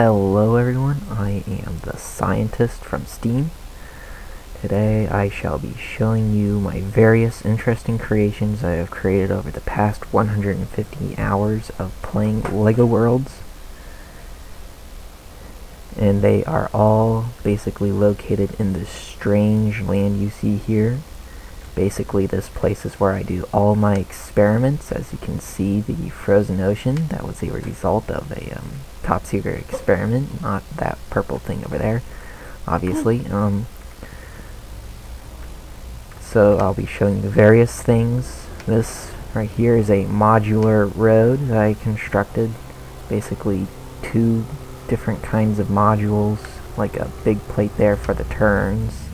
Hello everyone, I am the scientist from Steam. Today I shall be showing you my various interesting creations I have created over the past 150 hours of playing LEGO Worlds. And they are all basically located in this strange land you see here. Basically this place is where I do all my experiments. As you can see, the frozen ocean, that was the result of a top secret experiment, not that purple thing over there, obviously. So I'll be showing you various things. This right here is a modular road that I constructed. Basically two different kinds of modules, like a big plate there for the turns,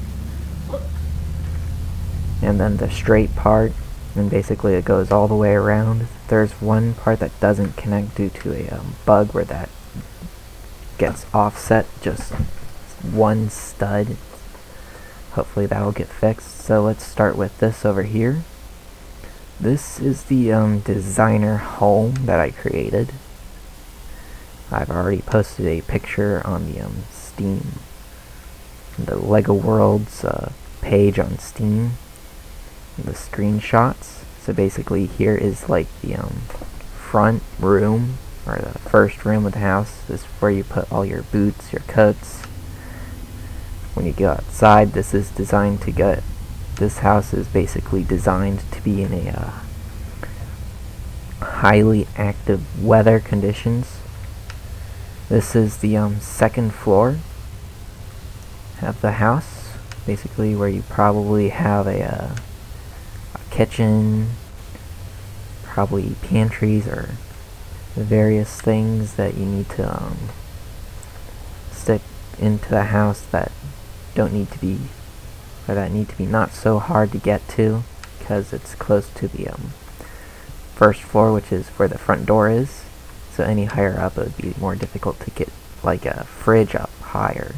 and then the straight part, and basically it goes all the way around. There's one part that doesn't connect due to a bug where that gets offset just one stud. Hopefully that'll get fixed. So let's start with this over here. This is the designer home that I created. I've already posted a picture on the Steam, the LEGO Worlds page on Steam, the screenshots. So basically here is like the front room, or the first room of the house. This is where you put all your boots, your coats. When you go outside, this is designed to get, this house is basically designed to be in a highly active weather conditions. This is the second floor of the house, basically where you probably have a kitchen, probably pantries or various things that you need to stick into the house that don't need to be, or that need to be not so hard to get to, because it's close to the first floor, which is where the front door is. So any higher up, it would be more difficult to get like a fridge up higher.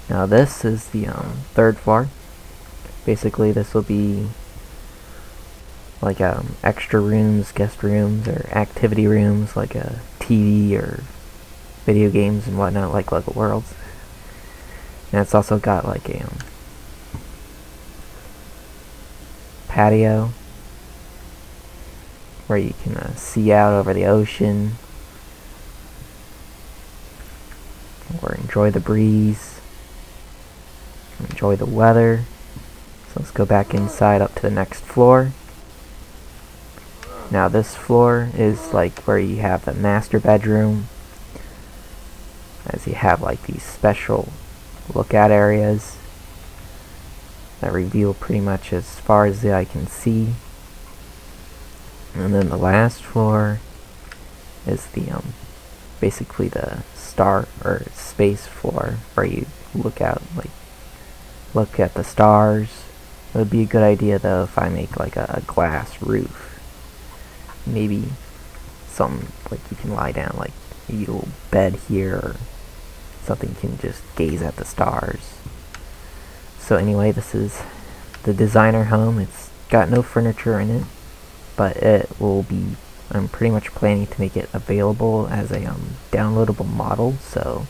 Now this is the third floor. Basically this will be like extra rooms, guest rooms, or activity rooms, like a TV or video games and whatnot, like LEGO Worlds. And it's also got like a patio where you can see out over the ocean or enjoy the breeze, enjoy the weather. So let's go back inside up to the next floor. Now this floor is like where you have the master bedroom, as you have like these special lookout areas that reveal pretty much as far as the eye can see. And then the last floor is the basically the star or space floor, where you look out, like look at the stars. It would be a good idea though if I make like a glass roof. Maybe something like you can lie down, like a little bed here, or something you can just gaze at the stars. So anyway, this is the designer home. It's got no furniture in it, but it will be, I'm pretty much planning to make it available as a downloadable model. So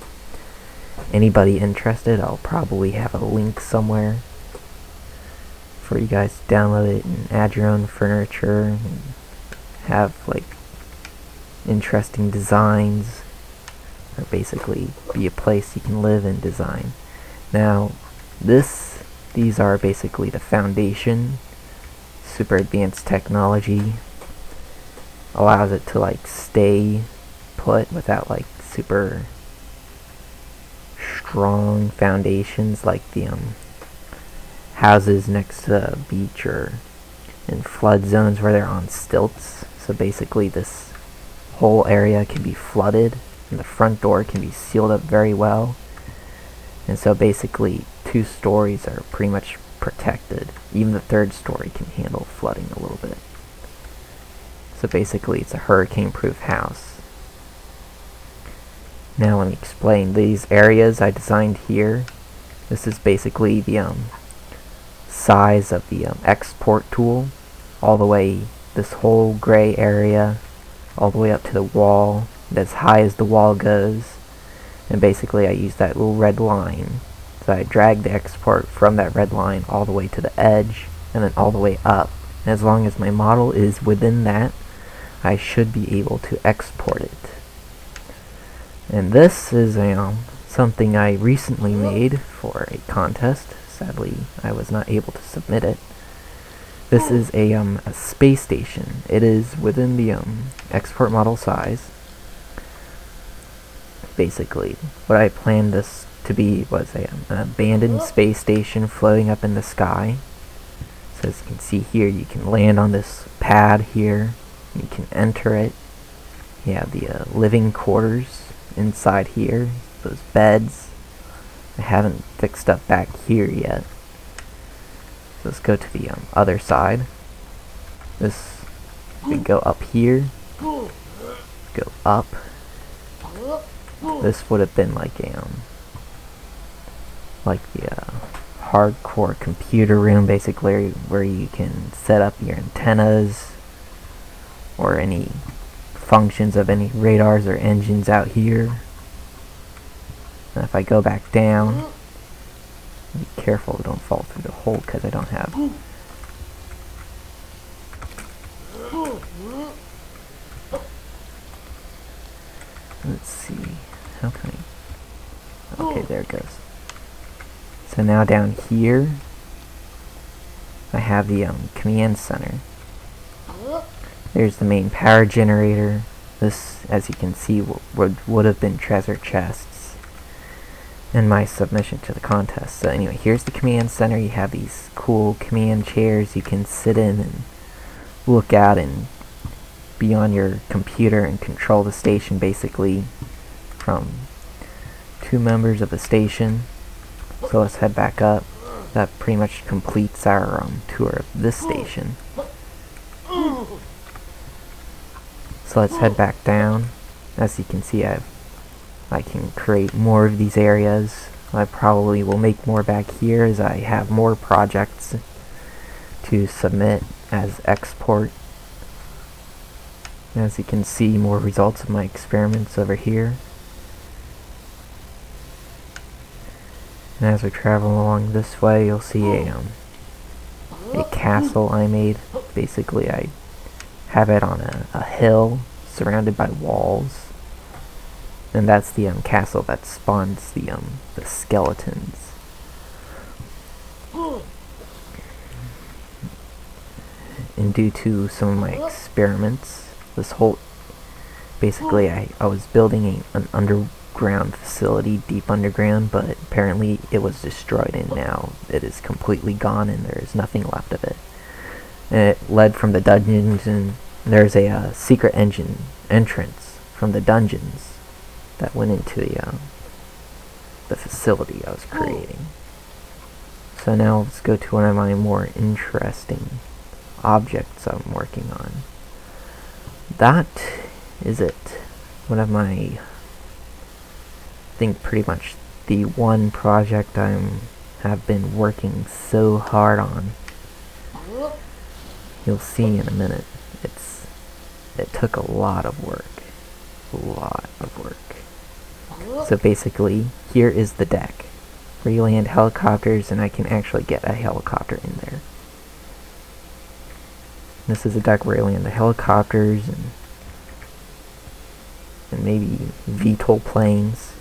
anybody interested, I'll probably have a link somewhere for you guys to download it and add your own furniture and have like interesting designs, or basically be a place you can live and design. Now these are basically the foundation. Super advanced technology allows it to like stay put without like super strong foundations like the houses next to the beach or in flood zones where they're on stilts. So basically this whole area can be flooded, and the front door can be sealed up very well. And so basically 2 stories are pretty much protected. Even the 3rd story can handle flooding a little bit. So basically it's a hurricane-proof house. Now let me explain. These areas I designed here, this is basically the size of the export tool, all the way, this whole gray area, all the way up to the wall, as high as the wall goes. And basically I use that little red line. So I drag the export from that red line all the way to the edge and then all the way up. And as long as my model is within that, I should be able to export it. And this is something I recently made for a contest. Sadly, I was not able to submit it. This is a space station. It is within the export model size. Basically, what I planned this to be was an abandoned space station floating up in the sky. So as you can see here, you can land on this pad here. You can enter it. You have the living quarters inside here, those beds. I haven't fixed up back here yet. So let's go to the other side. This can go up here, go up. This would have been like a hardcore computer room, basically, where you can set up your antennas or any functions of any radars or engines out here. And if I go back down, be careful, don't fall through the hole because I don't have. Let's see, how can I? Okay, there it goes. So now down here, I have the command center. There's the main power generator. This, as you can see, would have been treasure chests in my submission to the contest. So anyway, here's the command center. You have these cool command chairs you can sit in and look at and be on your computer and control the station, basically, from 2 members of the station. So let's head back up. That pretty much completes our tour of this station. So let's head back down. As you can see, I can create more of these areas. I probably will make more back here as I have more projects to submit as export. As you can see, more results of my experiments over here. And as we travel along this way, you'll see a castle I made. Basically, I have it on a hill surrounded by walls, and that's the castle that spawns the skeletons. And due to some of my experiments, this whole basically I was building an underground facility deep underground, but apparently it was destroyed, and now it is completely gone and there is nothing left of it. And it led from the dungeons, and there's a secret entrance from the dungeons that went into the facility I was creating. So now let's go to one of my more interesting objects I'm working on. That is it. One of my, I think pretty much the one project have been working so hard on. You'll see in a minute. It took a lot of work. So basically, here is the deck where you land helicopters, and I can actually get a helicopter in there. This is a deck where you land the helicopters and maybe VTOL planes.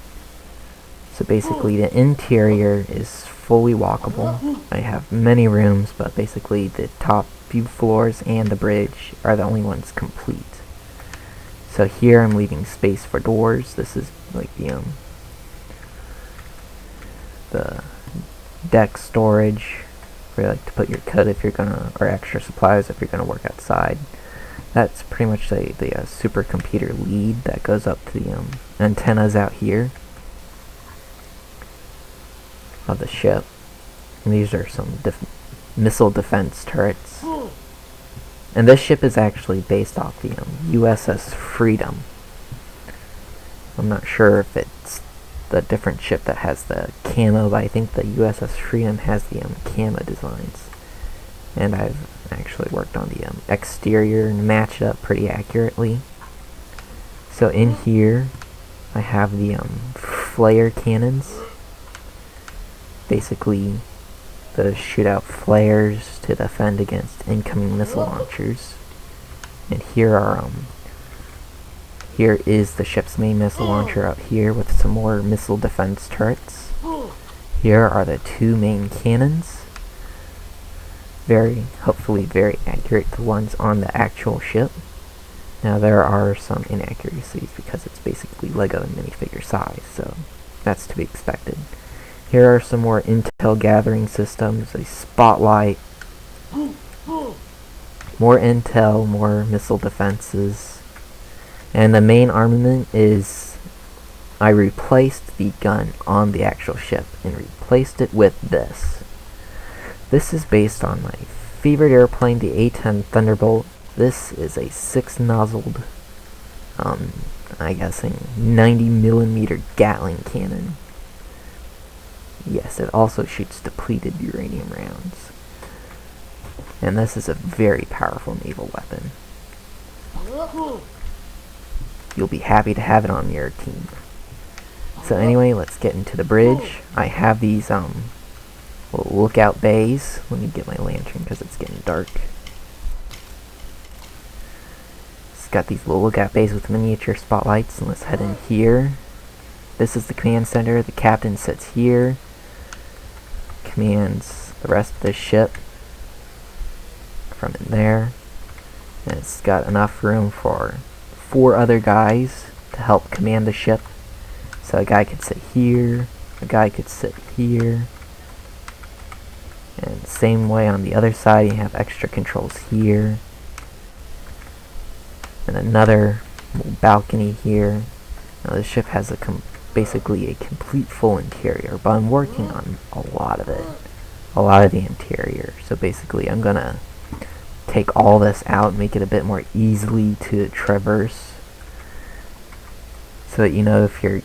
So basically, the interior is fully walkable. I have many rooms, but basically the top few floors and the bridge are the only ones complete. So here I'm leaving space for doors. This is like the deck storage where you like to put your kit if you're gonna, or extra supplies if you're gonna work outside. That's pretty much the supercomputer lead that goes up to the antennas out here of the ship. And these are some missile defense turrets. And this ship is actually based off the USS Freedom. I'm not sure if it's the different ship that has the camo, but I think the USS Freedom has the camo designs. And I've actually worked on the exterior and matched it up pretty accurately. So in here, I have the flare cannons. Basically, those shoot out flares to defend against incoming missile launchers. And here is the ship's main missile launcher up here with some more missile defense turrets. Here are the two main cannons. Hopefully very accurate, the ones on the actual ship. Now there are some inaccuracies because it's basically Lego and minifigure size, so that's to be expected. Here are some more intel gathering systems, a spotlight, more intel, more missile defenses, and the main armament is, I replaced the gun on the actual ship and replaced it with this. This is based on my favorite airplane, the A-10 Thunderbolt. This is a 6-nozzled, I'm guessing 90mm Gatling cannon. Yes, it also shoots depleted uranium rounds. And this is a very powerful naval weapon. You'll be happy to have it on your team. So anyway, let's get into the bridge. I have these lookout bays. Let me get my lantern because it's getting dark. It's got these little lookout bays with miniature spotlights, and let's head in here. This is the command center. The captain sits here, commands the rest of the ship from in there, and it's got enough room for 4 other guys to help command the ship. So a guy could sit here, a guy could sit here, and same way on the other side. You have extra controls here, and another balcony here. Now the ship has basically a complete full interior, but I'm working on a lot of it, a lot of the interior. So basically I'm gonna take all this out and make it a bit more easily to traverse, so that you know if you're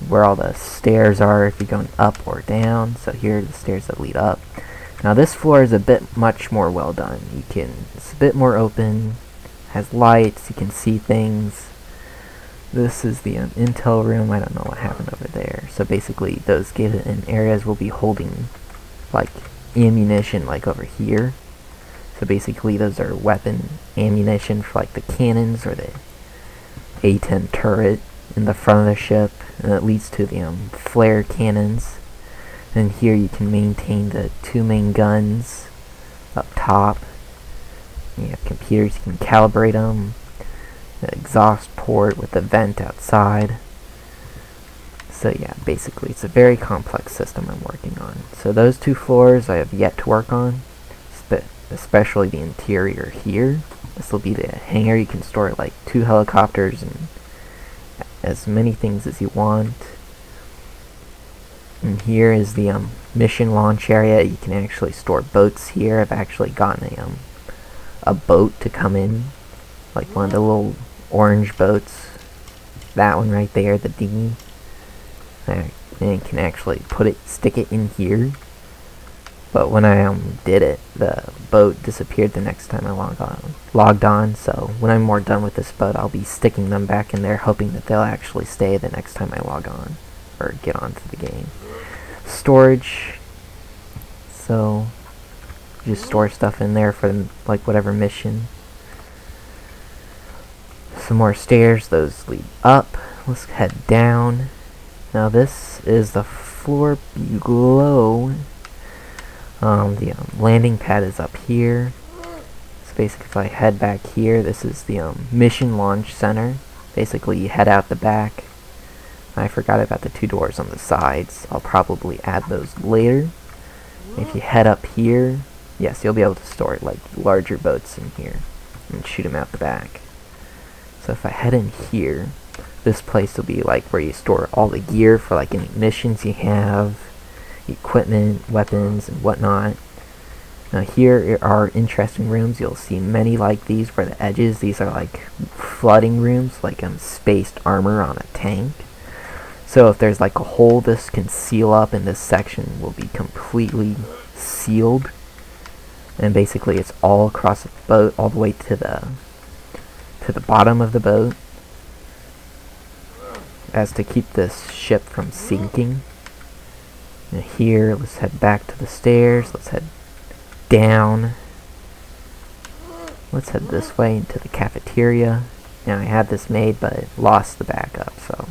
where all the stairs are, if you're going up or down. So here are the stairs that lead up. Now this floor is a bit much more well done. It's a bit more open, has lights, you can see things. This is the intel room. I don't know what happened over there. So basically those given areas will be holding like ammunition like over here. So basically those are weapon ammunition for like the cannons or the A-10 turret in the front of the ship, and it leads to the flare cannons. And here you can maintain the 2 main guns up top. You have computers, you can calibrate them. The exhaust port with the vent outside. So yeah, basically it's a very complex system I'm working on. So those 2 floors I have yet to work on, especially the interior here. This will be the hangar. You can store like 2 helicopters and as many things as you want. And here is the mission launch area. You can actually store boats here. I've actually gotten a boat to come in, like one of the little orange boats. That one right there, the dinghy. And you can actually stick it in here. But when I did it, the boat disappeared the next time I logged on. So when I'm more done with this boat, I'll be sticking them back in there, hoping that they'll actually stay the next time I log on or get onto the game. Storage. So just store stuff in there for like whatever mission. Some more stairs. Those lead up. Let's head down. Now this is the floor below. The landing pad is up here. So basically if I head back here, this is the mission launch center. Basically you head out the back. I forgot about the 2 doors on the sides. I'll probably add those later. If you head up here, yes, you'll be able to store like larger boats in here and shoot them out the back. So if I head in here, this place will be like where you store all the gear for like any missions you have, equipment, weapons, and whatnot. Now here are interesting rooms. You'll see many like these where the edges, these are like flooding rooms, like spaced armor on a tank. So if there's like a hole, this can seal up, and this section will be completely sealed. And basically it's all across the boat, all the way to the bottom of the boat. as to keep this ship from sinking. Now here, let's head back to the stairs. Let's head down. Let's head this way into the cafeteria. Now I had this made, but it lost the backup, so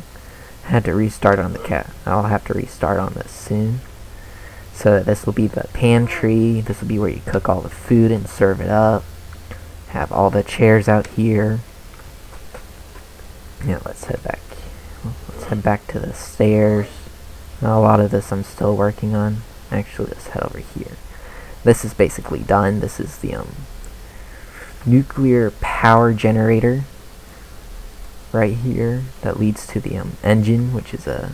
I had to restart on the I'll have to restart on this soon. So this will be the pantry. This will be where you cook all the food and serve it up. Have all the chairs out here. Now let's head back. Let's head back to the stairs. Now, a lot of this I'm still working on. Actually, let's head over here. This is basically done. This is the nuclear power generator right here that leads to the engine, which is a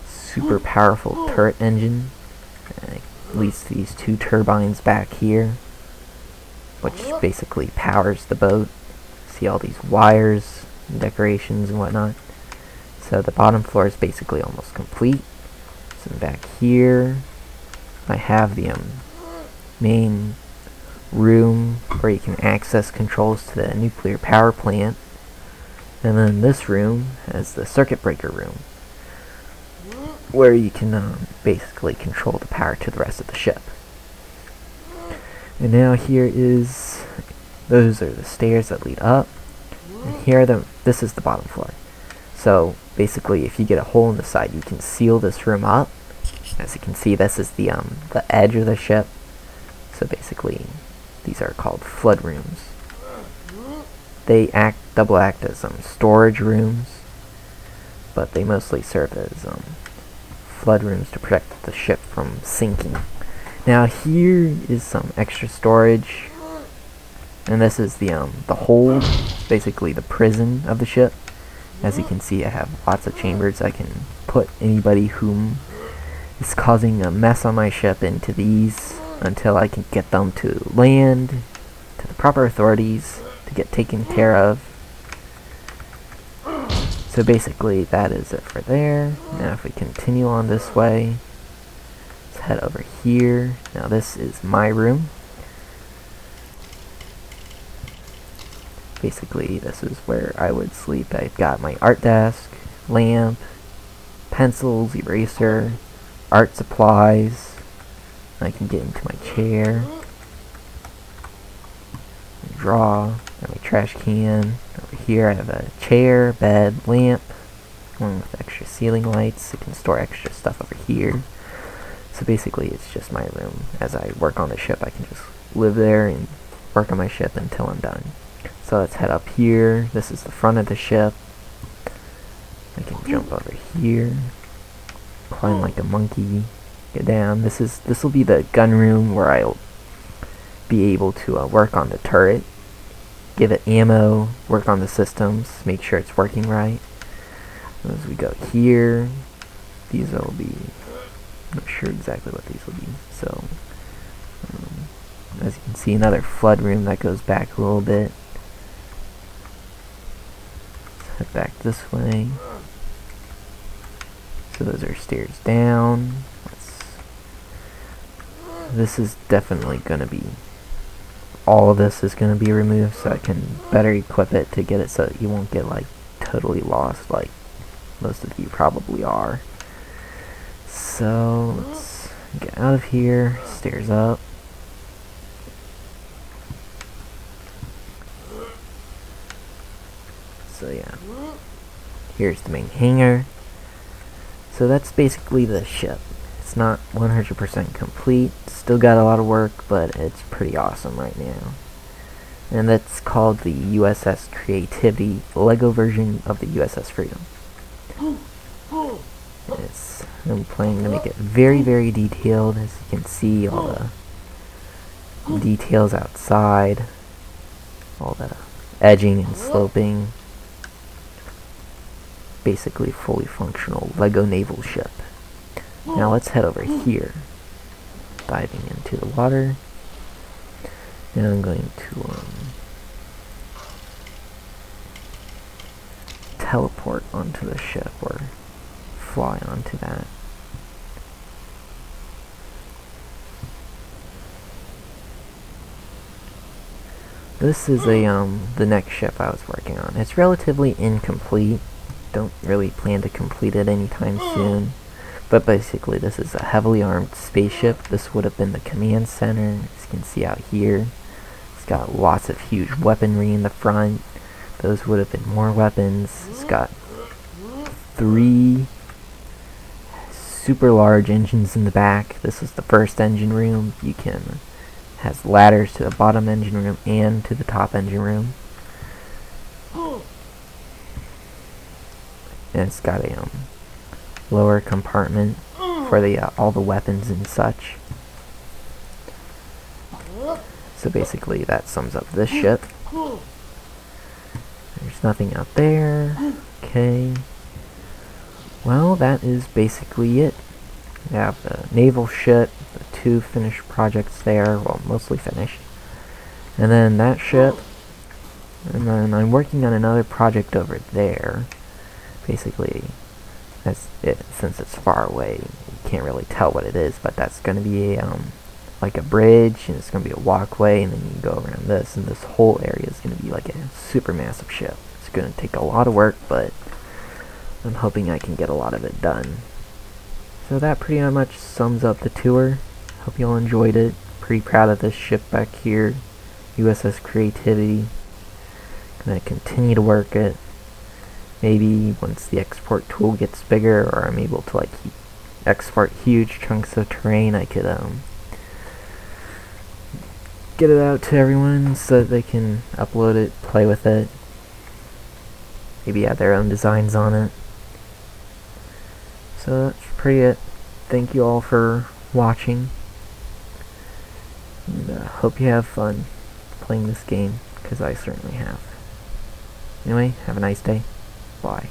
super powerful turret engine. It leads to these two turbines back here, which basically powers the boat. See all these wires and decorations and whatnot. So the bottom floor is basically almost complete. So back here I have the main room where you can access controls to the nuclear power plant. And then this room has the circuit breaker room, where you can basically control the power to the rest of the ship. And now those are the stairs that lead up. And this is the bottom floor. So basically, if you get a hole in the side, you can seal this room up. As you can see, this is the edge of the ship. So basically, these are called flood rooms. They double act as storage rooms, but they mostly serve as flood rooms to protect the ship from sinking. Now here is some extra storage, and this is the hold, basically the prison of the ship. As you can see, I have lots of chambers. I can put anybody whom is causing a mess on my ship into these until I can get them to land, to the proper authorities, to get taken care of. So basically, that is it for there. Now if we continue on this way, let's head over here. Now this is my room. Basically, this is where I would sleep. I've got my art desk, lamp, pencils, eraser, art supplies. I can get into my chair, draw, got my trash can. Over here I have a chair, bed, lamp, along with extra ceiling lights. I can store extra stuff over here. So basically it's just my room. As I work on the ship, I can just live there and work on my ship until I'm done. So let's head up here. This is the front of the ship. I can jump over here, climb like a monkey, get down. This will be the gun room where I'll be able to work on the turret, give it ammo, work on the systems, make sure it's working right. As we go here, these will be, I'm not sure exactly what these will be. So as you can see, another flood room that goes back a little bit. Head back this way. So those are stairs down. This is definitely going to be, all of this is going to be removed so I can better equip it to get it so that you won't get like totally lost like most of you probably are. So let's get out of here, stairs up. So yeah, here's the main hangar. So that's basically the ship. It's not 100% complete, still got a lot of work, but it's pretty awesome right now. And that's called the USS Creativity, LEGO version of the USS Freedom. I'm planning to make it very, very detailed. As you can see, all the details outside, all the edging and sloping. Basically fully functional LEGO naval ship. Now let's head over here, diving into the water. Now I'm going to teleport onto the ship, or fly onto that. This is the next ship I was working on. It's relatively incomplete. don't really plan to complete it anytime soon. But basically, this is a heavily armed spaceship. This would have been the command center, as you can see out here. It's got lots of huge weaponry in the front. Those would have been more weapons. It's got 3 super large engines in the back. This is the first engine room. Has ladders to the bottom engine room and to the top engine room. And it's got a lower compartment for the all the weapons and such. So basically that sums up this ship. There's nothing out there. Okay. Well, that is basically it. We have the naval ship, the 2 finished projects there, well, mostly finished. And then that ship. And then I'm working on another project over there. Basically, that's it. Since it's far away, you can't really tell what it is, but that's going to be like a bridge, and it's going to be a walkway, and then you go around this, and this whole area is going to be like a super massive ship. It's going to take a lot of work, but I'm hoping I can get a lot of it done. So that pretty much sums up the tour. Hope you all enjoyed it. Pretty proud of this ship back here, USS Creativity. Gonna continue to work it. Maybe once the export tool gets bigger, or I'm able to like export huge chunks of terrain, I could get it out to everyone so that they can upload it, play with it, maybe add their own designs on it. So that's pretty it. Thank you all for watching, and hope you have fun playing this game, because I certainly have. Anyway, have a nice day. Bye.